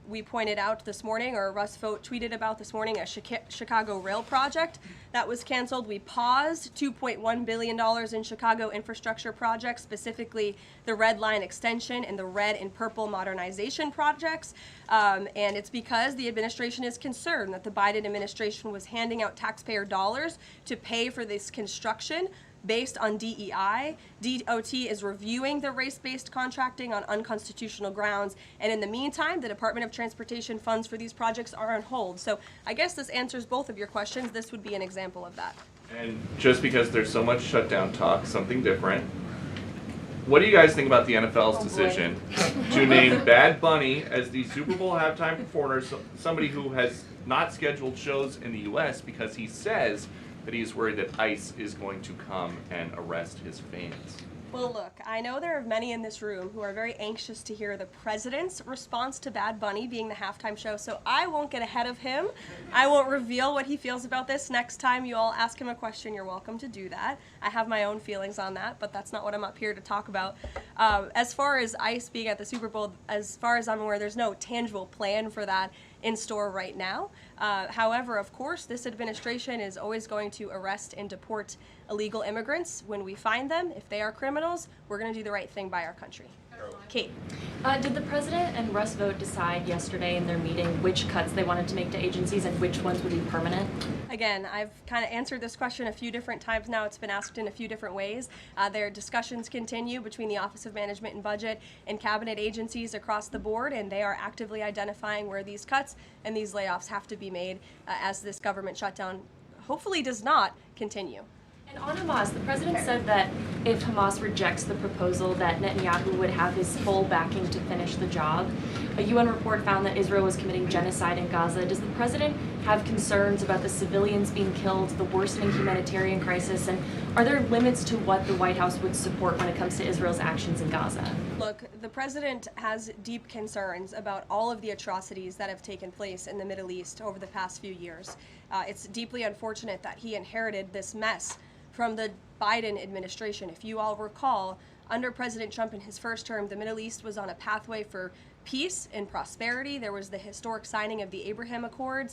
We pointed out this morning, or Russ Vogt tweeted about this morning, a Chicago rail project that was canceled. We paused $2.1 billion in Chicago infrastructure projects, specifically the Red Line extension and the red and purple modernization projects. And it's because the administration is concerned that the Biden administration was handing out taxpayer dollars to pay for this construction based on DEI. DOT is reviewing the race-based contracting on unconstitutional grounds, and in the meantime, the Department of Transportation funds for these projects are on hold. So I guess this answers both of your questions. This would be an example of that. And just because there's so much shutdown talk, something different. What do you guys think about the NFL's decision to name Bad Bunny as the Super Bowl halftime performer, somebody who has not scheduled shows in the U.S. because he says that he's worried that ICE is going to come and arrest his fans? Well, look, I know there are many in this room who are very anxious to hear the president's response to Bad Bunny being the halftime show, so I won't get ahead of him. I won't reveal what he feels about this. Next time you all ask him a question, you're welcome to do that. I have my own feelings on that, but that's not what I'm up here to talk about. As far as ICE being at the Super Bowl, as far as I'm aware, there's no tangible plan for that in store right now. However, of course, this administration is always going to arrest and deport illegal immigrants when we find them. If they are criminals, we're going to do the right thing by our country. Kate. Did the president and Russ Vogt decide yesterday in their meeting which cuts they wanted to make to agencies and which ones would be permanent? Again, I've kind of answered this question a few different times now. It's been asked in a few different ways. Their discussions continue between the Office of Management and Budget and cabinet agencies across the board, and they are actively identifying where these cuts and these layoffs have to be made as this government shutdown hopefully does not continue. And on Hamas, the president said that if Hamas rejects the proposal that Netanyahu would have his full backing to finish the job. A UN report found that Israel was committing genocide in Gaza. Does the president have concerns about the civilians being killed, the worsening humanitarian crisis, and are there limits to what the White House would support when it comes to Israel's actions in Gaza? Look, the president has deep concerns about all of the atrocities that have taken place in the Middle East over the past few years. It's deeply unfortunate that he inherited this mess from the Biden administration. If you all recall, under President Trump in his first term, the Middle East was on a pathway for peace and prosperity. There was the historic signing of the Abraham Accords.